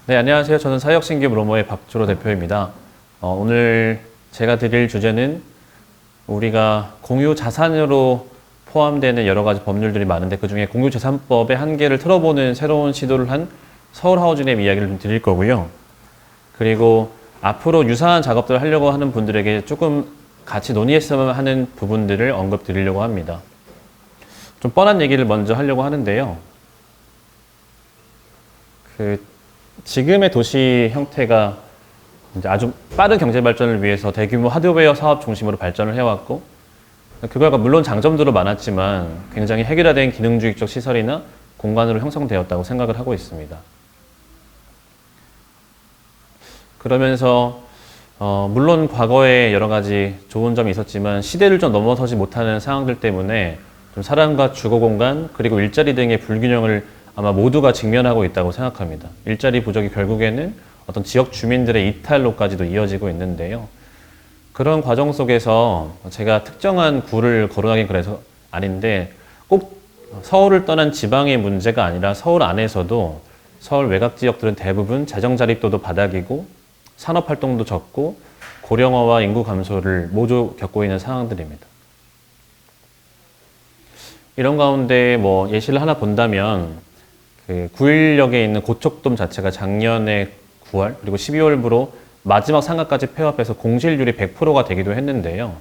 네, 안녕하세요. 저는 사회혁신기업 로모의 박주로 대표입니다. 오늘 제가 드릴 주제는 우리가 공유자산으로 포함되는 여러 가지 법률들이 많은데 그중에 공유재산법의 한계를 틀어보는 새로운 시도를 한 서울하우징랩 이야기를 좀 드릴 거고요. 그리고 앞으로 유사한 작업들을 하려고 하는 분들에게 조금 같이 논의했으면 하는 부분들을 언급드리려고 합니다. 좀 뻔한 얘기를 먼저 하려고 하는데요. 지금의 도시 형태가 이제 아주 빠른 경제 발전을 위해서 대규모 하드웨어 사업 중심으로 발전을 해왔고, 그 결과 물론 장점들도 많았지만 굉장히 획일화된 기능주의적 시설이나 공간으로 형성되었다고 생각을 하고 있습니다. 그러면서 물론 과거에 여러 가지 좋은 점이 있었지만 시대를 좀 넘어서지 못하는 상황들 때문에 좀 사람과 주거 공간 그리고 일자리 등의 불균형을 아마 모두가 직면하고 있다고 생각합니다. 일자리 부족이 결국에는 어떤 지역 주민들의 이탈로까지도 이어지고 있는데요. 그런 과정 속에서 제가 특정한 구를 거론하긴 그래서 아닌데 꼭 서울을 떠난 지방의 문제가 아니라 서울 안에서도 서울 외곽 지역들은 대부분 재정 자립도도 바닥이고 산업 활동도 적고 고령화와 인구 감소를 모두 겪고 있는 상황들입니다. 이런 가운데 예시를 하나 본다면 구일역에 있는 고척돔 자체가 작년에 9월 그리고 12월부로 마지막 상가까지 폐업해서 공실률이 100%가 되기도 했는데요.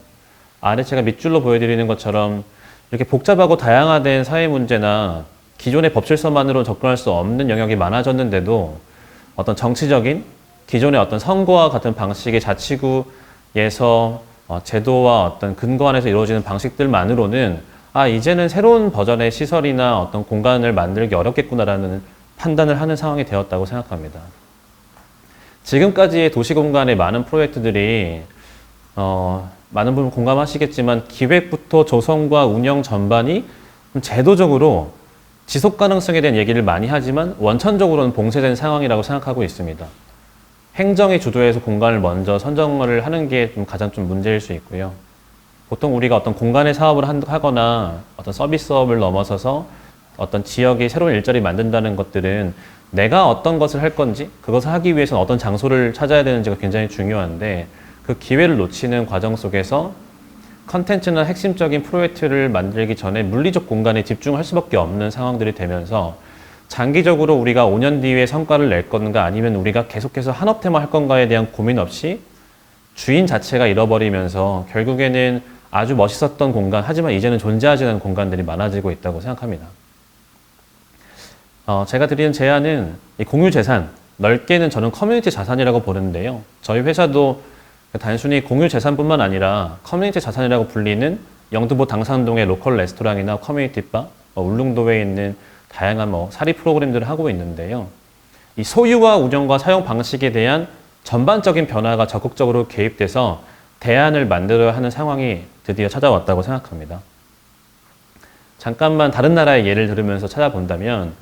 아래 제가 밑줄로 보여드리는 것처럼 이렇게 복잡하고 다양화된 사회 문제나 기존의 법질서만으로 접근할 수 없는 영역이 많아졌는데도 어떤 정치적인 기존의 어떤 선거와 같은 방식의 자치구에서 제도와 어떤 근거 안에서 이루어지는 방식들만으로는 이제는 새로운 버전의 시설이나 어떤 공간을 만들기 어렵겠구나라는 판단을 하는 상황이 되었다고 생각합니다. 지금까지의 도시공간의 많은 프로젝트들이 많은 분은 공감하시겠지만 기획부터 조성과 운영 전반이 제도적으로 지속 가능성에 대한 얘기를 많이 하지만 원천적으로는 봉쇄된 상황이라고 생각하고 있습니다. 행정의 주도에서 공간을 먼저 선정을 하는 게 가장 문제일 수 있고요. 보통 우리가 어떤 공간의 사업을 하거나 어떤 서비스업을 넘어서서 어떤 지역에 새로운 일자리 만든다는 것들은 내가 어떤 것을 할 건지 그것을 하기 위해서는 어떤 장소를 찾아야 되는지가 굉장히 중요한데 그 기회를 놓치는 과정 속에서 컨텐츠나 핵심적인 프로젝트를 만들기 전에 물리적 공간에 집중할 수밖에 없는 상황들이 되면서 장기적으로 우리가 5년 뒤에 성과를 낼 건가 아니면 우리가 계속해서 한업태만 할 건가에 대한 고민 없이 주인 자체가 잃어버리면서 결국에는 아주 멋있었던 공간 하지만 이제는 존재하지 않는 공간들이 많아지고 있다고 생각합니다. 제가 드리는 제안은 이 공유재산, 넓게는 저는 커뮤니티 자산이라고 보는데요. 저희 회사도 단순히 공유재산뿐만 아니라 커뮤니티 자산이라고 불리는 영등포 당산동의 로컬 레스토랑이나 커뮤니티 바, 울릉도에 있는 다양한 사립 프로그램들을 하고 있는데요. 이 소유와 운영과 사용 방식에 대한 전반적인 변화가 적극적으로 개입돼서 대안을 만들어야 하는 상황이 드디어 찾아왔다고 생각합니다. 잠깐만 다른 나라의 예를 들으면서 찾아본다면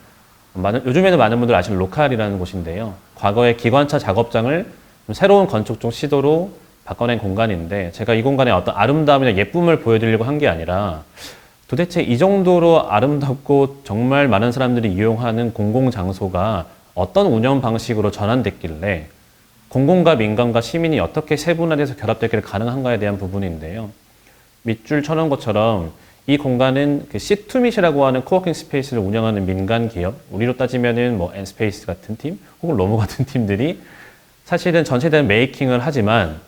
요즘에는 많은 분들 아시는 로칼이라는 곳인데요. 과거에 기관차 작업장을 새로운 건축적 시도로 바꿔낸 공간인데 제가 이 공간의 어떤 아름다움이나 예쁨을 보여드리려고 한 게 아니라 도대체 이 정도로 아름답고 정말 많은 사람들이 이용하는 공공장소가 어떤 운영 방식으로 전환됐길래 공공과 민간과 시민이 어떻게 세분화돼서 결합되기를 가능한가에 대한 부분인데요. 밑줄 쳐놓은 것처럼 이 공간은 C2MIT이라고 하는 코워킹 스페이스를 운영하는 민간 기업, 우리로 따지면은 N스페이스 같은 팀, 혹은 로모 같은 팀들이 사실은 전체적인 메이킹을 하지만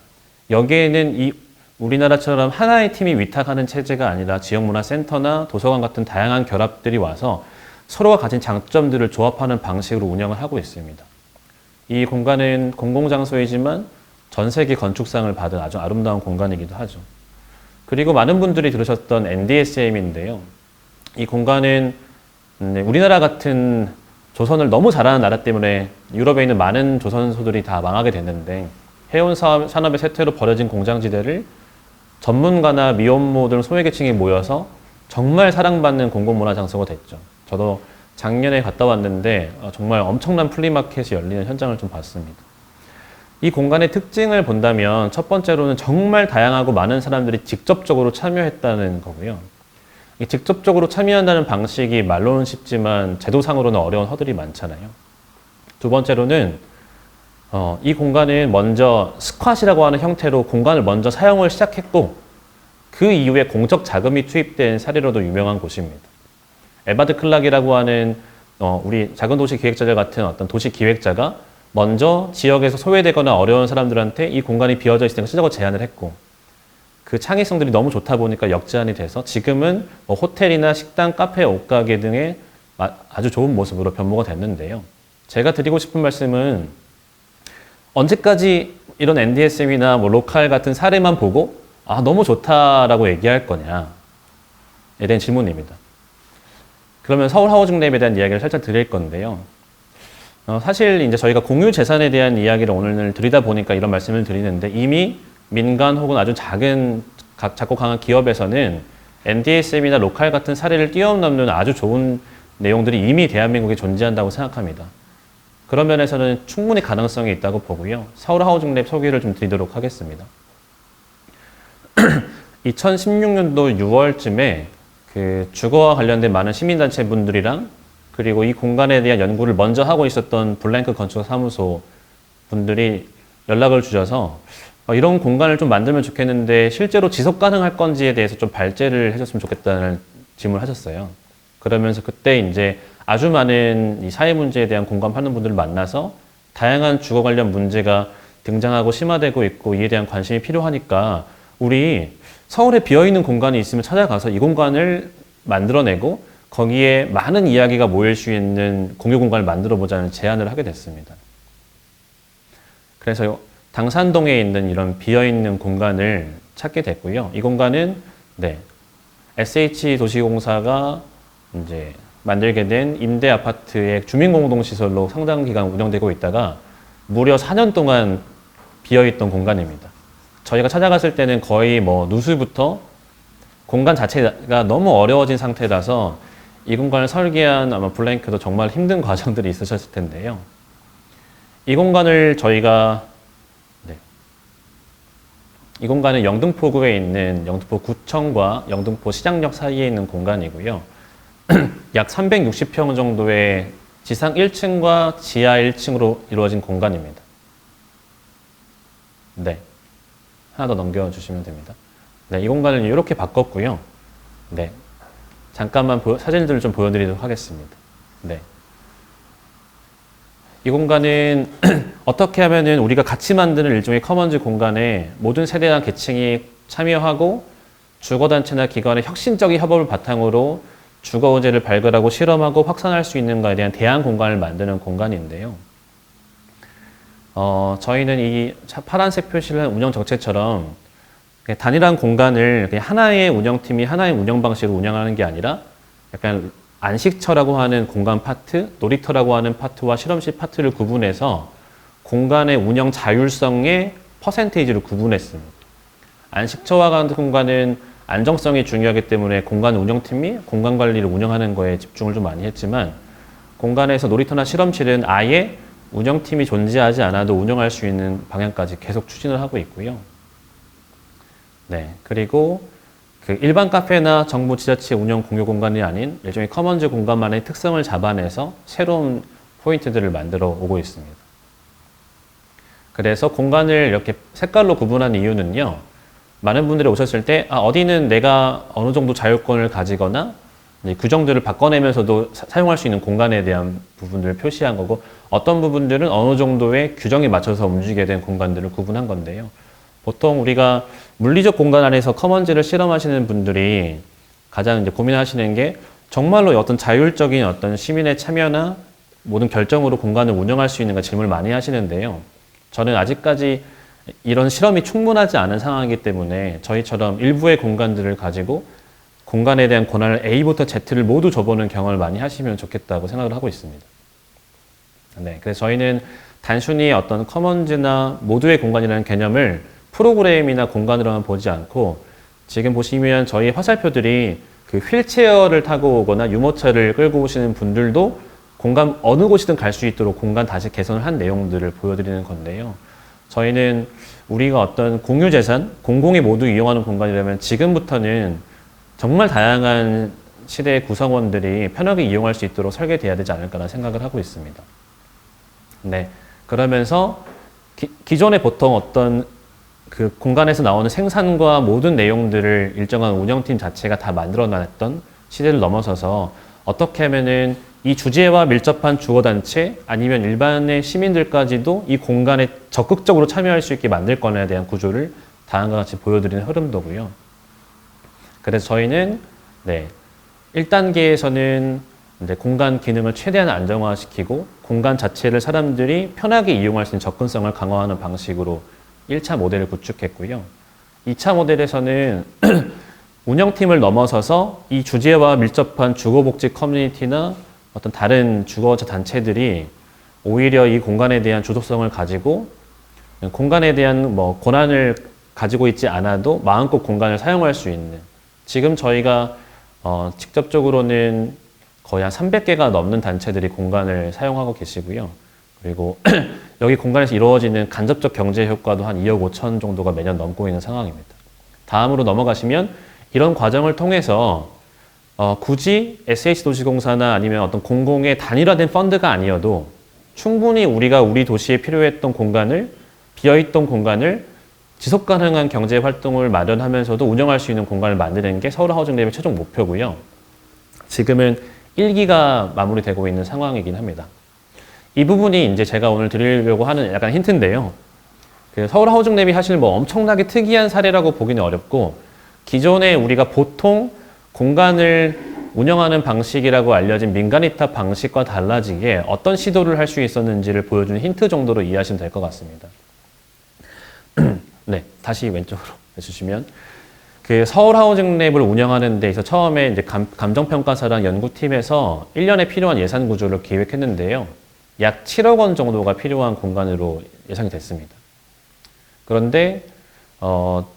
여기에는 우리나라처럼 하나의 팀이 위탁하는 체제가 아니라 지역문화센터나 도서관 같은 다양한 결합들이 와서 서로가 가진 장점들을 조합하는 방식으로 운영을 하고 있습니다. 이 공간은 공공장소이지만 전 세계 건축상을 받은 아주 아름다운 공간이기도 하죠. 그리고 많은 분들이 들으셨던 NDSM인데요. 이 공간은 우리나라 같은 조선을 너무 잘하는 나라 때문에 유럽에 있는 많은 조선소들이 다 망하게 됐는데 해운 산업의 쇠퇴로 버려진 공장지대를 전문가나 미혼모 등 소외계층이 모여서 정말 사랑받는 공공문화장소가 됐죠. 저도 작년에 갔다 왔는데 정말 엄청난 플리마켓이 열리는 현장을 좀 봤습니다. 이 공간의 특징을 본다면 첫 번째로는 정말 다양하고 많은 사람들이 직접적으로 참여했다는 거고요. 직접적으로 참여한다는 방식이 말로는 쉽지만 제도상으로는 어려운 허들이 많잖아요. 두 번째로는 이 공간은 먼저 스쿼시라고 하는 형태로 공간을 먼저 사용을 시작했고 그 이후에 공적 자금이 투입된 사례로도 유명한 곳입니다. 에바드 클락이라고 하는 우리 작은 도시 기획자들 같은 어떤 도시 기획자가 먼저 지역에서 소외되거나 어려운 사람들한테 이 공간이 비어져 있으니까 쓰자고 제안을 했고 그 창의성들이 너무 좋다 보니까 역제안이 돼서 지금은 뭐 호텔이나 식당, 카페, 옷가게 등의 아주 좋은 모습으로 변모가 됐는데요. 제가 드리고 싶은 말씀은 언제까지 이런 NDSM이나 뭐 로컬 같은 사례만 보고 너무 좋다라고 얘기할 거냐에 대한 질문입니다. 그러면 서울 하우징랩에 대한 이야기를 살짝 드릴 건데요. 사실 이제 저희가 공유 재산에 대한 이야기를 오늘 드리다 보니까 이런 말씀을 드리는데 이미 민간 혹은 아주 작고 강한 기업에서는 NDSM이나 로컬 같은 사례를 뛰어넘는 아주 좋은 내용들이 이미 대한민국에 존재한다고 생각합니다. 그런 면에서는 충분히 가능성이 있다고 보고요. 서울 하우징랩 소개를 좀 드리도록 하겠습니다. 2016년도 6월쯤에 그 주거와 관련된 많은 시민단체 분들이랑 그리고 이 공간에 대한 연구를 먼저 하고 있었던 블랭크 건축사무소 분들이 연락을 주셔서 이런 공간을 좀 만들면 좋겠는데 실제로 지속 가능할 건지에 대해서 좀 발제를 해줬으면 좋겠다는 질문을 하셨어요. 그러면서 그때 이제 아주 많은 이 사회 문제에 대한 공감하는 분들을 만나서 다양한 주거 관련 문제가 등장하고 심화되고 있고 이에 대한 관심이 필요하니까 우리 서울에 비어있는 공간이 있으면 찾아가서 이 공간을 만들어내고 거기에 많은 이야기가 모일 수 있는 공유 공간을 만들어 보자는 제안을 하게 됐습니다. 그래서 당산동에 있는 이런 비어있는 공간을 찾게 됐고요. 이 공간은 SH도시공사가 이제 만들게 된 임대 아파트의 주민공동시설로 상당 기간 운영되고 있다가 무려 4년 동안 비어있던 공간입니다. 저희가 찾아갔을 때는 거의 뭐 누수부터 공간 자체가 너무 어려워진 상태라서 이 공간을 설계한 아마 블랭크도 정말 힘든 과정들이 있으셨을 텐데요. 이 공간을 저희가 이 공간은 영등포구에 있는 영등포 구청과 영등포 시장역 사이에 있는 공간이고요. 약 360평 정도의 지상 1층과 지하 1층으로 이루어진 공간입니다. 하나 더 넘겨주시면 됩니다. 이 공간을 이렇게 바꿨고요. 잠깐만 사진들을 좀 보여드리도록 하겠습니다. 이 공간은 어떻게 하면은 우리가 같이 만드는 일종의 커먼즈 공간에 모든 세대나 계층이 참여하고 주거단체나 기관의 혁신적인 협업을 바탕으로 주거 의제를 발굴하고 실험하고 확산할 수 있는가에 대한 대안 공간을 만드는 공간인데요. 저희는 이 파란색 표시를 한 운영 정책처럼 단일한 공간을 그냥 하나의 운영팀이 하나의 운영 방식으로 운영하는 게 아니라 약간 안식처라고 하는 공간 파트, 놀이터라고 하는 파트와 실험실 파트를 구분해서 공간의 운영 자율성의 퍼센테이지를 구분했습니다. 안식처와 같은 공간은 안정성이 중요하기 때문에 공간 운영팀이 공간 관리를 운영하는 거에 집중을 좀 많이 했지만 공간에서 놀이터나 실험실은 아예 운영팀이 존재하지 않아도 운영할 수 있는 방향까지 계속 추진을 하고 있고요. 그리고 그 일반 카페나 정부 지자체 운영 공유 공간이 아닌 일종의 커먼즈 공간만의 특성을 잡아내서 새로운 포인트들을 만들어 오고 있습니다. 그래서 공간을 이렇게 색깔로 구분한 이유는요. 많은 분들이 오셨을 때 어디는 내가 어느 정도 자율권을 가지거나 규정들을 바꿔내면서도 사용할 수 있는 공간에 대한 부분들을 표시한 거고 어떤 부분들은 어느 정도의 규정에 맞춰서 움직이게 된 공간들을 구분한 건데요. 보통 우리가 물리적 공간 안에서 커먼즈를 실험하시는 분들이 가장 이제 고민하시는 게 정말로 어떤 자율적인 어떤 시민의 참여나 모든 결정으로 공간을 운영할 수 있는가 질문을 많이 하시는데요. 저는 아직까지 이런 실험이 충분하지 않은 상황이기 때문에 저희처럼 일부의 공간들을 가지고 공간에 대한 권한을 A부터 Z를 모두 줘보는 경험을 많이 하시면 좋겠다고 생각을 하고 있습니다. 그래서 저희는 단순히 어떤 커먼즈나 모두의 공간이라는 개념을 프로그램이나 공간으로만 보지 않고 지금 보시면 저희 화살표들이 그 휠체어를 타고 오거나 유모차를 끌고 오시는 분들도 공간 어느 곳이든 갈 수 있도록 공간 다시 개선을 한 내용들을 보여드리는 건데요. 저희는 우리가 어떤 공유 재산, 공공이 모두 이용하는 공간이라면 지금부터는 정말 다양한 시대의 구성원들이 편하게 이용할 수 있도록 설계돼야 되지 않을까라는 생각을 하고 있습니다. 네, 그러면서 기존에 보통 어떤 그 공간에서 나오는 생산과 모든 내용들을 일정한 운영팀 자체가 다 만들어놨던 시대를 넘어서서 어떻게 하면은 이 주제와 밀접한 주거단체 아니면 일반의 시민들까지도 이 공간에 적극적으로 참여할 수 있게 만들 거냐에 대한 구조를 다음과 같이 보여드리는 흐름도고요. 그래서 저희는 1단계에서는 이제 공간 기능을 최대한 안정화시키고 공간 자체를 사람들이 편하게 이용할 수 있는 접근성을 강화하는 방식으로 1차 모델을 구축했고요. 2차 모델에서는 운영팀을 넘어서서 이 주제와 밀접한 주거복지 커뮤니티나 어떤 다른 주거자 단체들이 오히려 이 공간에 대한 주도성을 가지고 공간에 대한 권한을 가지고 있지 않아도 마음껏 공간을 사용할 수 있는, 지금 저희가 직접적으로는 거의 한 300개가 넘는 단체들이 공간을 사용하고 계시고요. 그리고 여기 공간에서 이루어지는 간접적 경제 효과도 한 2억 5천 정도가 매년 넘고 있는 상황입니다. 다음으로 넘어가시면 이런 과정을 통해서 굳이 SH도시공사나 아니면 어떤 공공의 단일화된 펀드가 아니어도 충분히 우리가 우리 도시에 필요했던 공간을, 비어있던 공간을 지속 가능한 경제 활동을 마련하면서도 운영할 수 있는 공간을 만드는 게 서울하우징랩의 최종 목표고요. 지금은 1기가 마무리되고 있는 상황이긴 합니다. 이 부분이 이제 제가 오늘 드리려고 하는 약간 힌트인데요. 그 서울하우징랩이 사실 엄청나게 특이한 사례라고 보기는 어렵고, 기존에 우리가 보통 공간을 운영하는 방식이라고 알려진 민간위탁 방식과 달라지게 어떤 시도를 할 수 있었는지를 보여주는 힌트 정도로 이해하시면 될 것 같습니다. 네, 다시 왼쪽으로 해주시면, 그 서울하우징랩을 운영하는 데에서 처음에 이제 감정평가사랑 연구팀에서 1년에 필요한 예산 구조를 기획했는데요. 약 7억 원 정도가 필요한 공간으로 예상이 됐습니다. 그런데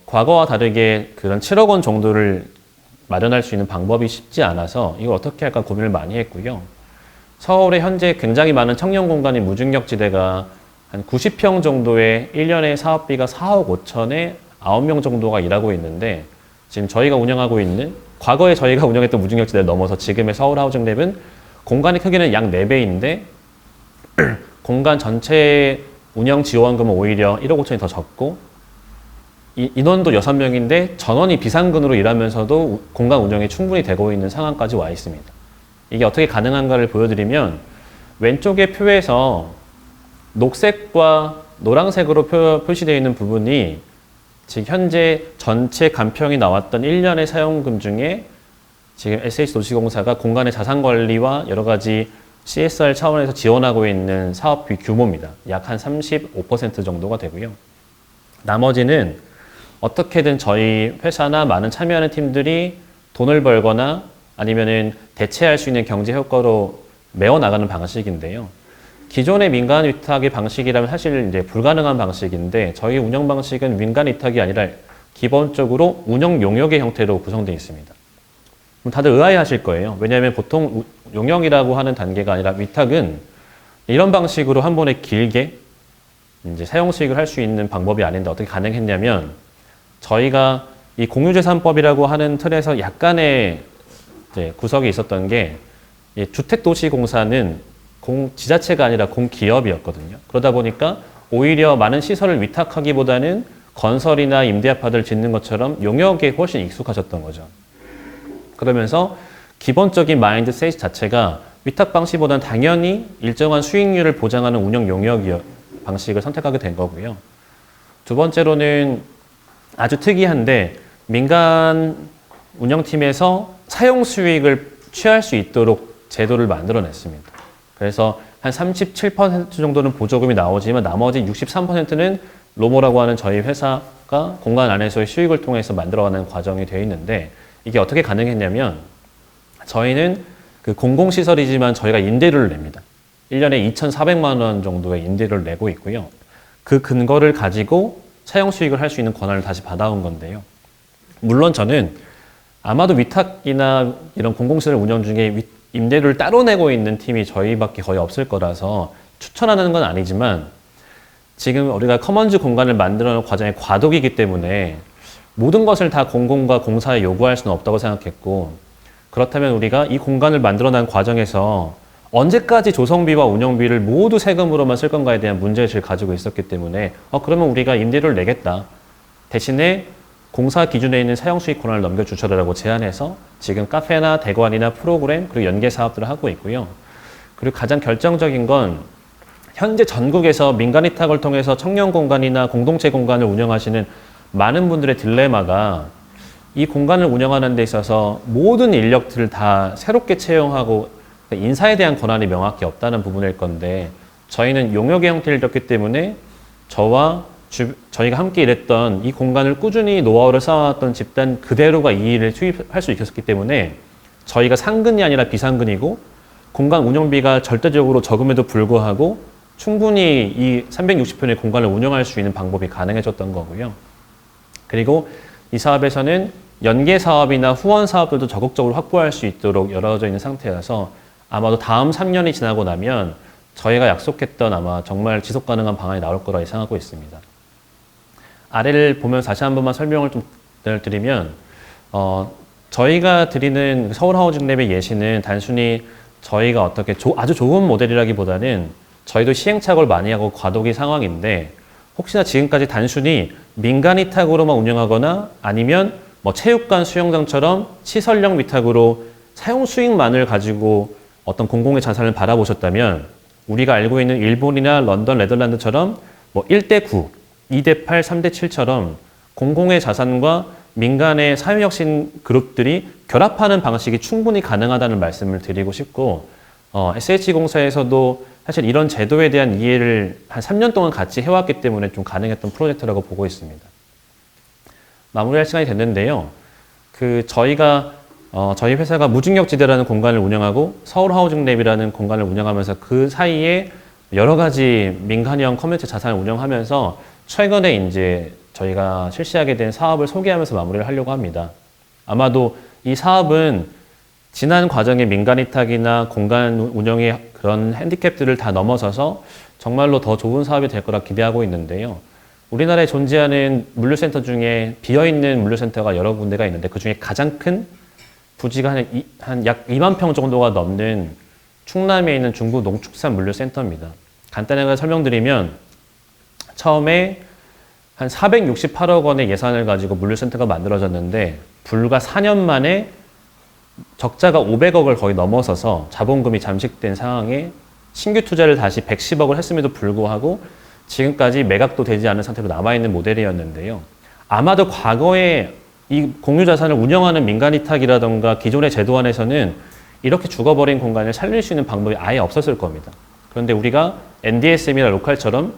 과거와 다르게 그런 7억 원 정도를 마련할 수 있는 방법이 쉽지 않아서 이걸 어떻게 할까 고민을 많이 했고요. 서울에 현재 굉장히 많은 청년 공간이 무중력지대가 한 90평 정도의 1년에 사업비가 4억 5천에 9명 정도가 일하고 있는데, 지금 저희가 운영하고 있는, 과거에 저희가 운영했던 무중력지대를 넘어서 지금의 서울하우징랩은 공간의 크기는 약 4배인데 공간 전체 운영 지원금은 오히려 1억 5천이 더 적고 인원도 6명인데 전원이 비상근으로 일하면서도 공간 운영이 충분히 되고 있는 상황까지 와 있습니다. 이게 어떻게 가능한가를 보여드리면, 왼쪽의 표에서 녹색과 노란색으로 표시되어 있는 부분이 지금 현재 전체 간평이 나왔던 1년의 사용금 중에 지금 SH도시공사가 공간의 자산관리와 여러 가지 CSR 차원에서 지원하고 있는 사업비 규모입니다. 약 한 35% 정도가 되고요. 나머지는 어떻게든 저희 회사나 많은 참여하는 팀들이 돈을 벌거나 아니면은 대체할 수 있는 경제 효과로 메워나가는 방식인데요. 기존의 민간 위탁의 방식이라면 사실 이제 불가능한 방식인데, 저희 운영 방식은 민간 위탁이 아니라 기본적으로 운영 용역의 형태로 구성되어 있습니다. 다들 의아해하실 거예요. 왜냐하면 보통 용역이라고 하는 단계가 아니라 위탁은 이런 방식으로 한 번에 길게 이제 사용 수익을 할 수 있는 방법이 아닌데 어떻게 가능했냐면, 저희가 이 공유재산법이라고 하는 틀에서 약간의 이제 구석이 있었던 게, 주택도시공사는 지자체가 아니라 공기업이었거든요. 그러다 보니까 오히려 많은 시설을 위탁하기보다는 건설이나 임대아파트를 짓는 것처럼 용역에 훨씬 익숙하셨던 거죠. 그러면서 기본적인 마인드셋 자체가 위탁 방식보다는 당연히 일정한 수익률을 보장하는 운영 용역 방식을 선택하게 된 거고요. 두 번째로는 아주 특이한데, 민간 운영팀에서 사용 수익을 취할 수 있도록 제도를 만들어냈습니다. 그래서 한 37% 정도는 보조금이 나오지만 나머지 63%는 로모라고 하는 저희 회사가 공간 안에서의 수익을 통해서 만들어가는 과정이 되어 있는데, 이게 어떻게 가능했냐면, 저희는 그 공공시설이지만 저희가 임대료를 냅니다. 1년에 2,400만 원 정도의 임대료를 내고 있고요. 그 근거를 가지고 사용 수익을 할 수 있는 권한을 다시 받아온 건데요. 물론 저는 아마도 위탁이나 이런 공공시설 운영 중에 임대료를 따로 내고 있는 팀이 저희밖에 거의 없을 거라서 추천하는 건 아니지만, 지금 우리가 커먼즈 공간을 만들어내는 과정의 과도기이기 때문에 모든 것을 다 공공과 공사에 요구할 수는 없다고 생각했고, 그렇다면 우리가 이 공간을 만들어낸 과정에서 언제까지 조성비와 운영비를 모두 세금으로만 쓸 건가에 대한 문제의식을 가지고 있었기 때문에 그러면 우리가 임대료를 내겠다. 대신에 공사 기준에 있는 사용수익 권한을 넘겨주셔라라고 제안해서 지금 카페나 대관이나 프로그램 그리고 연계 사업들을 하고 있고요. 그리고 가장 결정적인 건 현재 전국에서 민간 위탁을 통해서 청년 공간이나 공동체 공간을 운영하시는 많은 분들의 딜레마가 이 공간을 운영하는 데 있어서 모든 인력들을 다 새롭게 채용하고 인사에 대한 권한이 명확히 없다는 부분일 건데 저희는 용역의 형태를 뒀기 때문에 저희가 함께 일했던 이 공간을 꾸준히 노하우를 쌓아왔던 집단 그대로가 이 일을 투입할 수 있었기 때문에 저희가 상근이 아니라 비상근이고 공간 운영비가 절대적으로 적음에도 불구하고 충분히 이 360평의 공간을 운영할 수 있는 방법이 가능해졌던 거고요. 그리고 이 사업에서는 연계 사업이나 후원 사업들도 적극적으로 확보할 수 있도록 열어져 있는 상태여서 아마도 다음 3년이 지나고 나면 저희가 약속했던 아마 정말 지속 가능한 방안이 나올 거라 예상하고 있습니다. 아래를 보면 다시 한 번만 설명을 좀 드리면 저희가 드리는 서울 하우징랩의 예시는 단순히 저희가 어떻게 아주 좋은 모델이라기보다는 저희도 시행착오를 많이 하고 과도기 상황인데 혹시나 지금까지 단순히 민간 위탁으로만 운영하거나 아니면 뭐 체육관, 수영장처럼 시설형 위탁으로 사용 수익만을 가지고 어떤 공공의 자산을 바라보셨다면 우리가 알고 있는 일본이나 런던, 네덜란드처럼 뭐 1대9, 2대8, 3대7처럼 공공의 자산과 민간의 사회혁신 그룹들이 결합하는 방식이 충분히 가능하다는 말씀을 드리고 싶고 SH공사에서도 사실 이런 제도에 대한 이해를 한 3년 동안 같이 해왔기 때문에 좀 가능했던 프로젝트라고 보고 있습니다. 마무리할 시간이 됐는데요. 저희 회사가 무중력지대라는 공간을 운영하고 서울하우징랩이라는 공간을 운영하면서 그 사이에 여러 가지 민간형 커뮤니티 자산을 운영하면서 최근에 이제 저희가 실시하게 된 사업을 소개하면서 마무리를 하려고 합니다. 아마도 이 사업은 지난 과정의 민간 위탁이나 공간 운영의 그런 핸디캡들을 다 넘어서서 정말로 더 좋은 사업이 될 거라 기대하고 있는데요. 우리나라에 존재하는 물류센터 중에 비어있는 물류센터가 여러 군데가 있는데 그중에 가장 큰 부지가 한 약 2만 평 정도가 넘는 충남에 있는 중부 농축산 물류센터입니다. 간단하게 설명드리면 처음에 한 468억 원의 예산을 가지고 물류센터가 만들어졌는데 불과 4년 만에 적자가 500억을 거의 넘어서서 자본금이 잠식된 상황에 신규 투자를 다시 110억을 했음에도 불구하고 지금까지 매각도 되지 않은 상태로 남아있는 모델이었는데요. 아마도 과거에 이 공유자산을 운영하는 민간 위탁이라던가 기존의 제도 안에서는 이렇게 죽어버린 공간을 살릴 수 있는 방법이 아예 없었을 겁니다. 그런데 우리가 NDSM이나 로컬처럼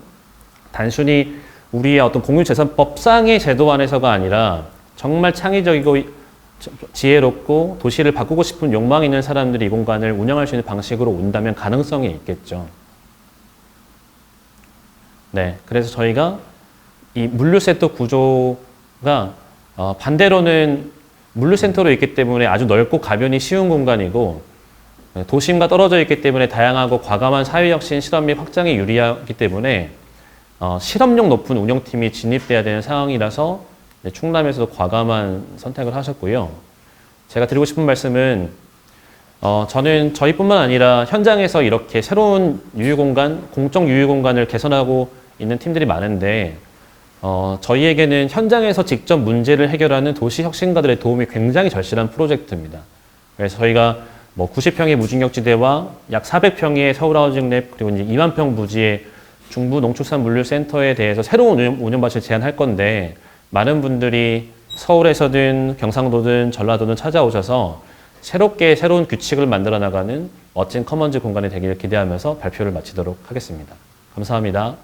단순히 우리의 어떤 공유재산법상의 제도 안에서가 아니라 정말 창의적이고 지혜롭고 도시를 바꾸고 싶은 욕망이 있는 사람들이 이 공간을 운영할 수 있는 방식으로 온다면 가능성이 있겠죠. 네, 그래서 저희가 이 물류센터 구조가 반대로는 물류센터로 있기 때문에 아주 넓고 가변이 쉬운 공간이고 도심과 떨어져 있기 때문에 다양하고 과감한 사회혁신 실험 및 확장에 유리하기 때문에 실험력 높은 운영팀이 진입돼야 되는 상황이라서 충남에서도 과감한 선택을 하셨고요. 제가 드리고 싶은 말씀은 저는 저희뿐만 아니라 현장에서 이렇게 새로운 유휴공간, 공적 유휴공간을 개선하고 있는 팀들이 많은데 저희에게는 현장에서 직접 문제를 해결하는 도시혁신가들의 도움이 굉장히 절실한 프로젝트입니다. 그래서 저희가 뭐 90평의 무중력지대와 약 400평의 서울하우징랩 그리고 이제 2만 평 부지의 중부 농축산 물류센터에 대해서 새로운 운영 방식을 제안할 건데 많은 분들이 서울에서든 경상도든 전라도든 찾아오셔서 새롭게 새로운 규칙을 만들어 나가는 멋진 커먼즈 공간이 되기를 기대하면서 발표를 마치도록 하겠습니다. 감사합니다.